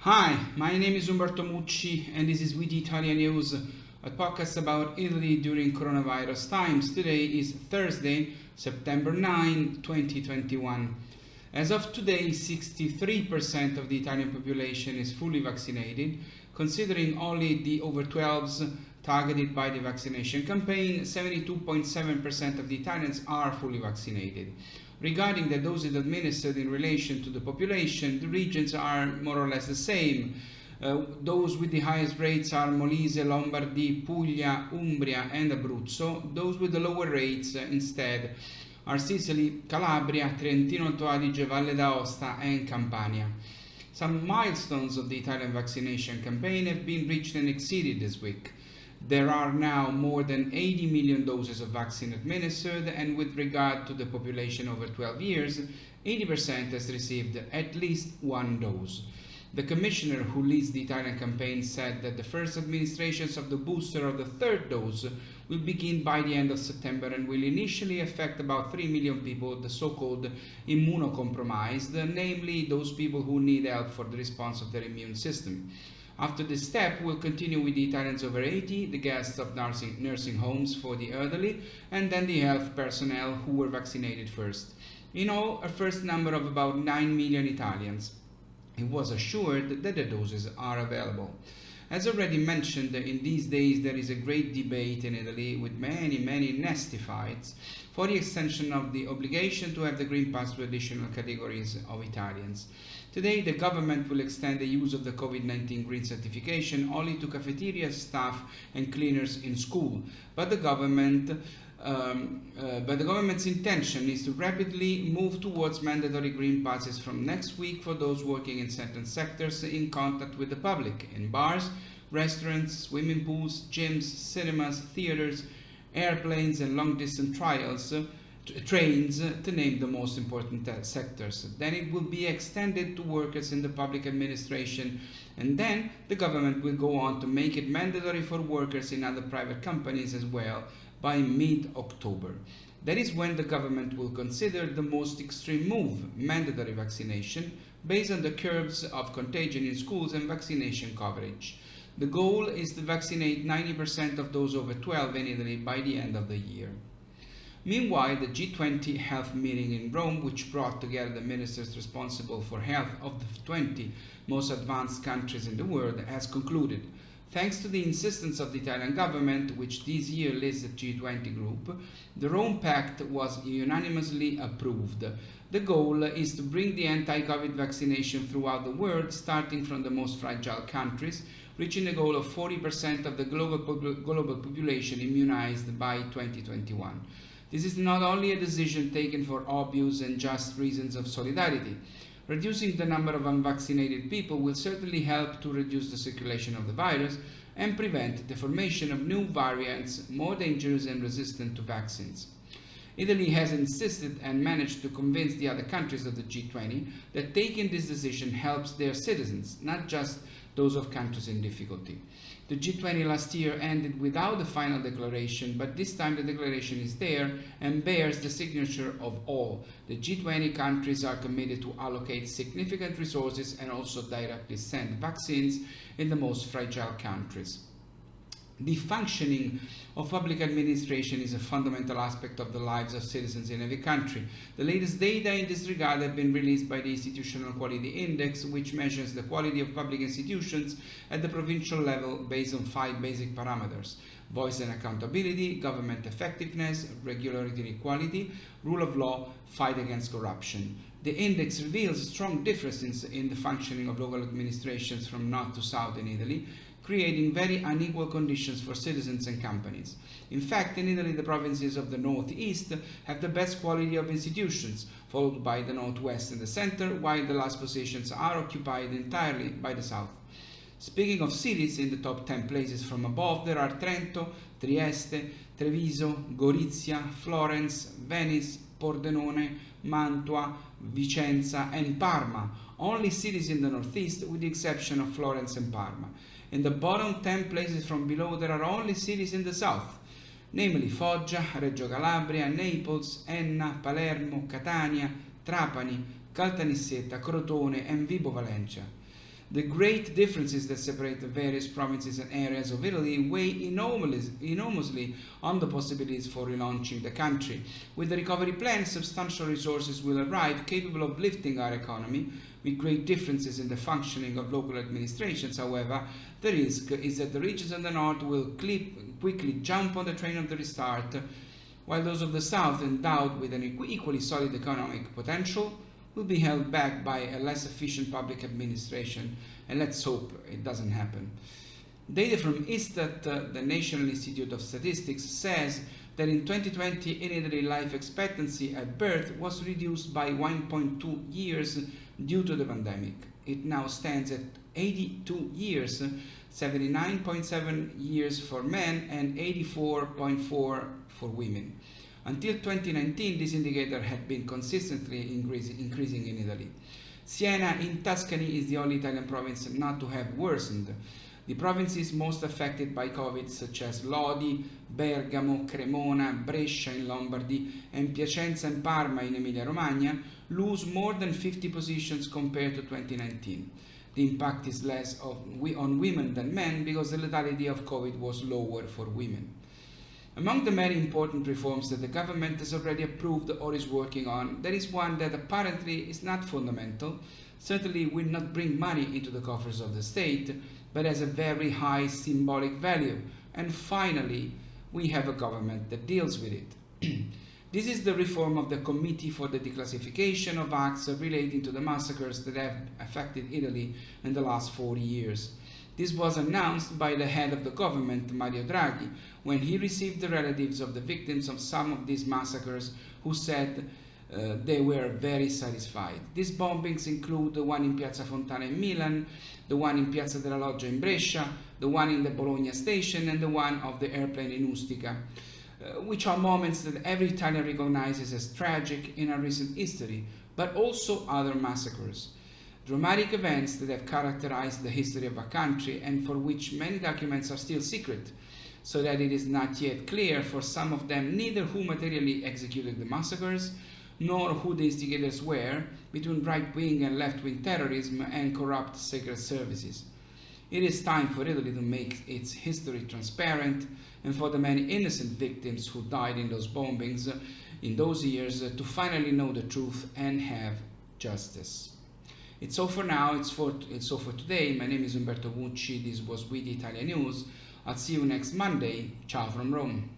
Hi, my name is Umberto Mucci and this is We the ItaliaNews, a podcast about Italy during coronavirus times. Today is Thursday, September 9, 2021. As of today, 63% of the Italian population is fully vaccinated. Considering only the over 12s targeted by the vaccination campaign, 72.7% of the Italians are fully vaccinated. Regarding the doses administered in relation to the population, the regions are more or less the same. Those with the highest rates are Molise, Lombardy, Puglia, Umbria and Abruzzo. Those with the lower rates instead are Sicily, Calabria, Trentino Alto Adige, Valle d'Aosta and Campania. Some milestones of the Italian vaccination campaign have been reached and exceeded this week. There are now more than 80 million doses of vaccine administered, and with regard to the population over 12 years, 80% has received at least one dose. The commissioner who leads the Italian campaign said that the first administrations of the booster of the third dose will begin by the end of September and will initially affect about 3 million people, the so-called immunocompromised, namely those people who need help for the response of their immune system. After this step, we'll continue with the Italians over 80, the guests of nursing homes for the elderly, and then the health personnel who were vaccinated first. In all, a first number of about 9 million Italians. It was assured that the doses are available. As already mentioned, in these days there is a great debate in Italy with many nasty fights for the extension of the obligation to have the Green Pass to additional categories of Italians. Today, the government will extend the use of the COVID-19 green certification only to cafeteria staff and cleaners in school, but the government's intention is to rapidly move towards mandatory green passes from next week for those working in certain sectors in contact with the public, in bars, restaurants, swimming pools, gyms, cinemas, theaters, airplanes and long-distance trains, to name the most important sectors. Then it will be extended to workers in the public administration, and then the government will go on to make it mandatory for workers in other private companies as well by mid-October. That is when the government will consider the most extreme move, mandatory vaccination, based on the curves of contagion in schools and vaccination coverage. The goal is to vaccinate 90% of those over 12 in Italy by the end of the year. Meanwhile, the G20 health meeting in Rome, which brought together the ministers responsible for health of the 20 most advanced countries in the world, has concluded. Thanks to the insistence of the Italian government, which this year leads the G20 group, the Rome Pact was unanimously approved. The goal is to bring the anti-COVID vaccination throughout the world, starting from the most fragile countries, reaching a goal of 40% of the global population immunized by 2021. This is not only a decision taken for obvious and just reasons of solidarity. Reducing the number of unvaccinated people will certainly help to reduce the circulation of the virus and prevent the formation of new variants more dangerous and resistant to vaccines. Italy has insisted and managed to convince the other countries of the G20 that taking this decision helps their citizens, not just those of countries in difficulty. The G20 last year ended without a final declaration, but this time the declaration is there and bears the signature of all. The G20 countries are committed to allocate significant resources and also directly send vaccines in the most fragile countries. The functioning of public administration is a fundamental aspect of the lives of citizens in every country. The latest data in this regard have been released by the Institutional Quality Index, which measures the quality of public institutions at the provincial level based on 5 basic parameters: voice and accountability, government effectiveness, regularity and equality, rule of law, fight against corruption. The index reveals strong differences in the functioning of local administrations from north to south in Italy, creating very unequal conditions for citizens and companies. In fact, in Italy, the provinces of the northeast have the best quality of institutions, followed by the northwest and the center, while the last positions are occupied entirely by the south. Speaking of cities, in the top 10 places from above, there are Trento, Trieste, Treviso, Gorizia, Florence, Venice, Pordenone, Mantua, Vicenza and Parma, only cities in the northeast with the exception of Florence and Parma. In the bottom 10 places from below, there are only cities in the south, namely Foggia, Reggio Calabria, Naples, Enna, Palermo, Catania, Trapani, Caltanissetta, Crotone and Vibo Valentia. The great differences that separate the various provinces and areas of Italy weigh enormously on the possibilities for relaunching the country. With the recovery plan, substantial resources will arrive capable of lifting our economy. With great differences in the functioning of local administrations, however, the risk is that the regions of the north will quickly jump on the train of the restart, while those of the south, endowed with an equally solid economic potential, will be held back by a less efficient public administration, and let's hope it doesn't happen. Data from Istat, the National Institute of Statistics, says that in 2020 in Italy life expectancy at birth was reduced by 1.2 years due to the pandemic. It now stands at 82 years, 79.7 years for men and 84.4 for women. Until 2019, this indicator had been consistently increasing in Italy. Siena in Tuscany is the only Italian province not to have worsened. The provinces most affected by COVID, such as Lodi, Bergamo, Cremona, Brescia in Lombardy, and Piacenza and Parma in Emilia-Romagna, lose more than 50 positions compared to 2019. The impact is less on women than men because the lethality of COVID was lower for women. Among the many important reforms that the government has already approved or is working on, there is one that apparently is not fundamental, certainly will not bring money into the coffers of the state, but has a very high symbolic value. And finally, we have a government that deals with it. This is the reform of the Committee for the Declassification of Acts relating to the massacres that have affected Italy in the last 40 years. This was announced by the head of the government, Mario Draghi, when he received the relatives of the victims of some of these massacres who said they were very satisfied. These bombings include the one in Piazza Fontana in Milan, the one in Piazza della Loggia in Brescia, the one in the Bologna station, and the one of the airplane in Ustica, which are moments that every Italian recognizes as tragic in our recent history, but also other massacres. Dramatic events that have characterized the history of our country and for which many documents are still secret, so that it is not yet clear for some of them neither who materially executed the massacres, nor who the instigators were, between right-wing and left-wing terrorism and corrupt secret services. It is time for Italy to make its history transparent and for the many innocent victims who died in those bombings in those years to finally know the truth and have justice. It's all for now, it's all for today. My name is Umberto Mucci, this was We the ItaliaNews. I'll see you next Monday. Ciao from Rome.